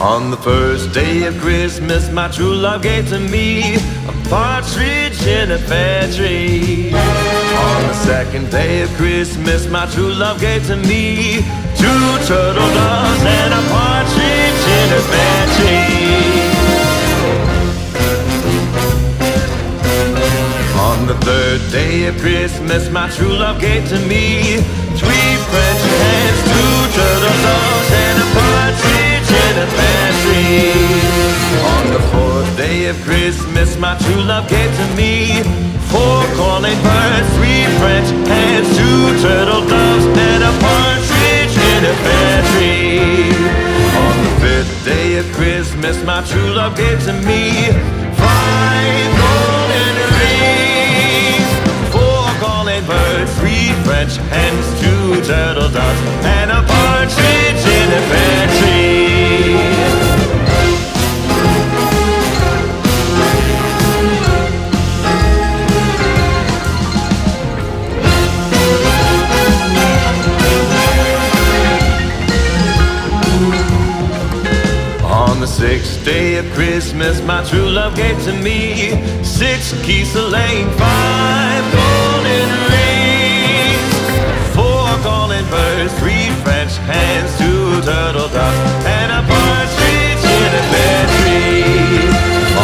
On the first day of Christmas, my true love gave to me a partridge in a pear tree. On the second day of Christmas, my true love gave to me two turtle doves and a partridge in a pear tree. On the third day of Christmas, my true love gave to me three French hens, two turtle doves, and a partridge in a pear tree. On the fourth day of Christmas, my true love gave to me four calling birds, three French hens, two turtle doves, and a partridge in a pear tree. On the fifth day of Christmas, my true love gave to me five golden rings, four calling birds, three French hens, two turtle doves, and a partridge in a pear tree. On the sixth day of Christmas, my true love gave to me six geese laying, five golden rings, four calling birds, three French hens, two turtle doves, and a partridge in a pear tree.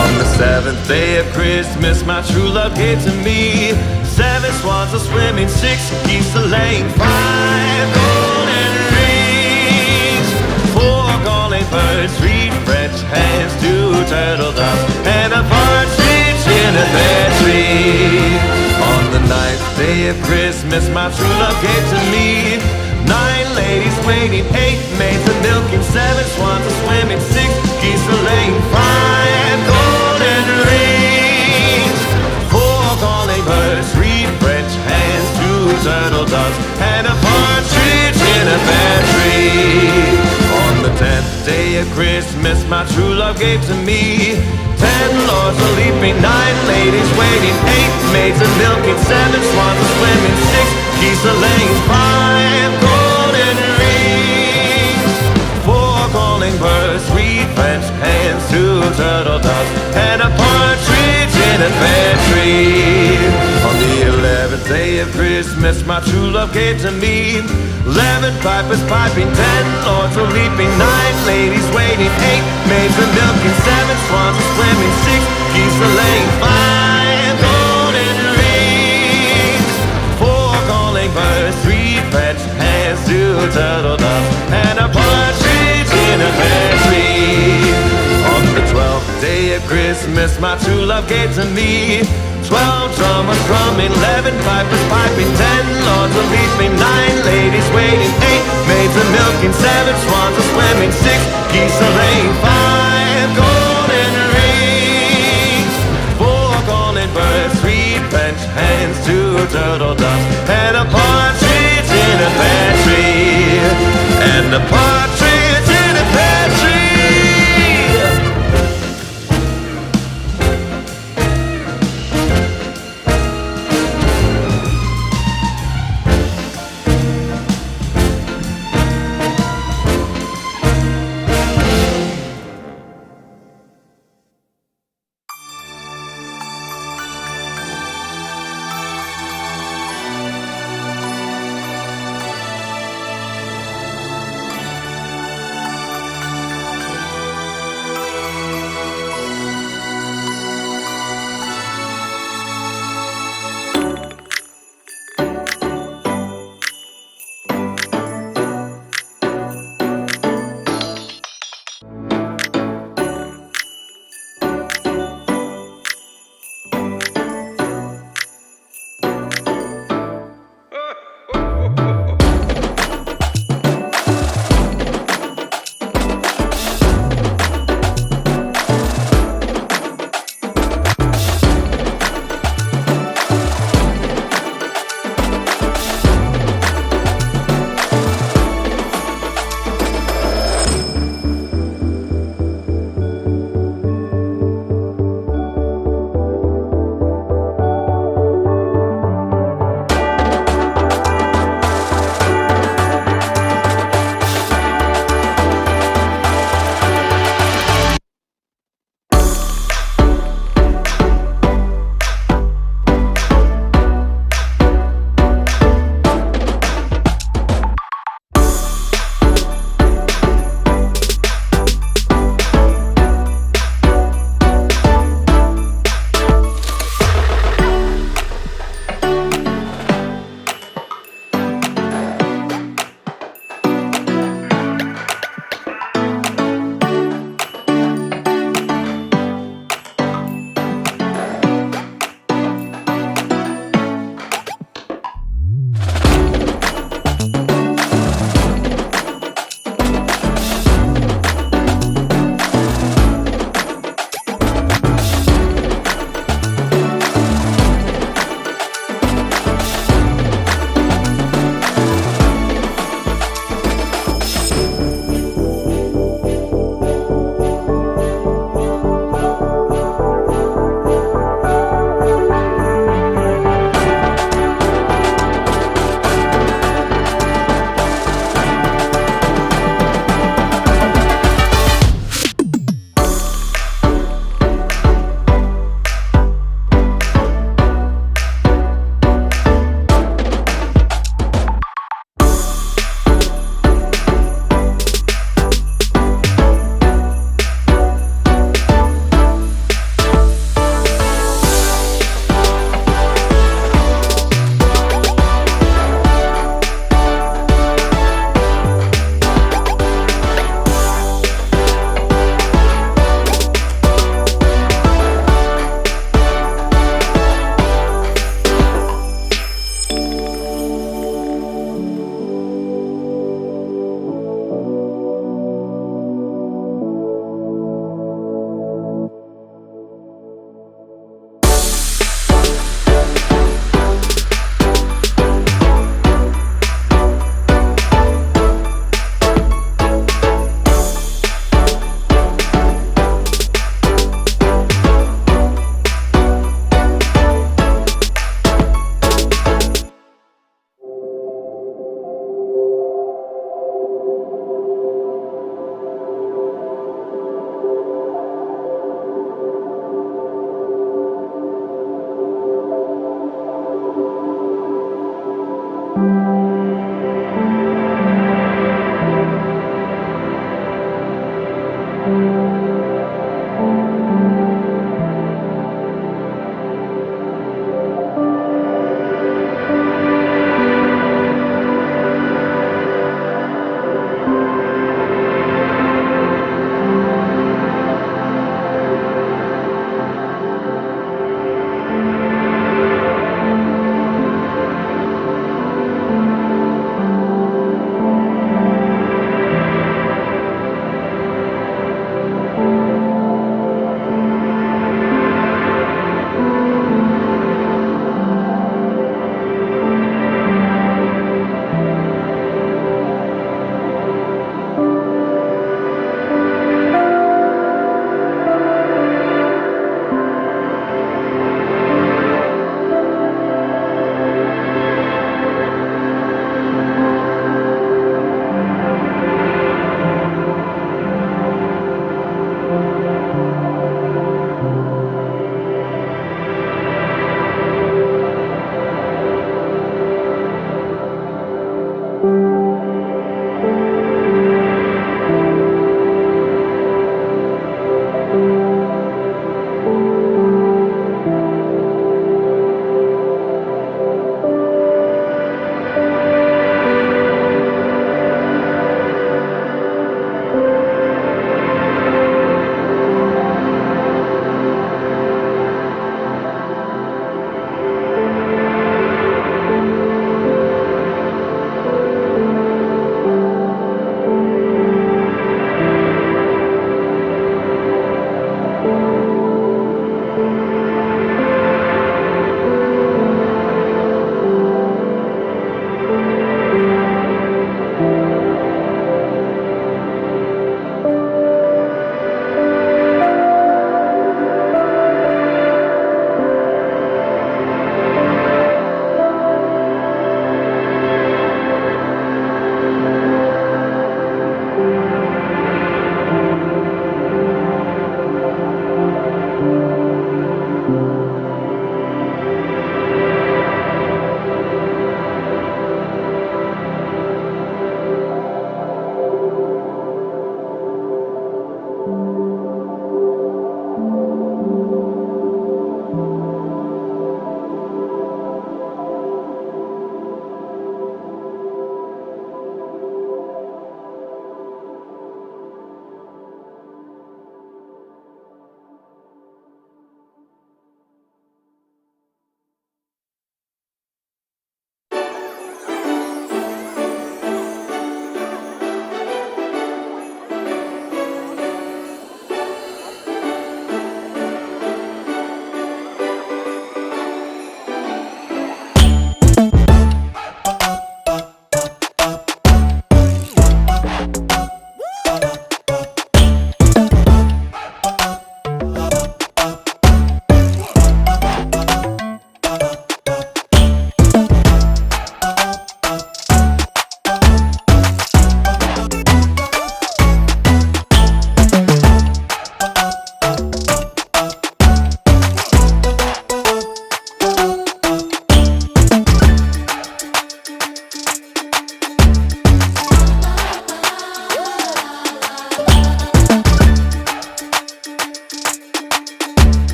On the seventh day of Christmas, my true love gave to me seven swans a swimming, six geese laying, five golden rings, four calling birds, three French hens, two turtle doves, and a partridge in a pear tree. On the ninth day of Christmas, my true love gave to me nine ladies waiting, eight maids a milking, seven swans a swimming, six geese a laying, five golden rings, four calling birds, three French hens, two turtle doves, and a partridge in a pear tree. On the 10th day of Christmas, my true love gave to me 10 lords a leaping, nine ladies waiting, eight maids a milking, seven swans a swimming, six geese a laying, five golden rings, four calling birds, three French hens, two turtle doves, and a partridge in a pear tree. On the 11th day of Christmas, my true love gave to me 11 pipers piping, 10 lords a leaping, nine ladies waiting, eight maids a milking, seven swans a swimming, six geese a laying, five golden rings, four calling birds, three French hens, two turtle doves, and a partridge in a pear tree. On the 12th day of Christmas, my true love gave to me 12 drummers drumming, 11 pipers piping, 10 lords a leaping, nine ladies waiting, eight maids a milking, seven swans a swimming, six geese a laying, five golden rings, four calling birds, three French hens, two turtle doves, and a partridge in a pear tree, and a partridge in a pear tree.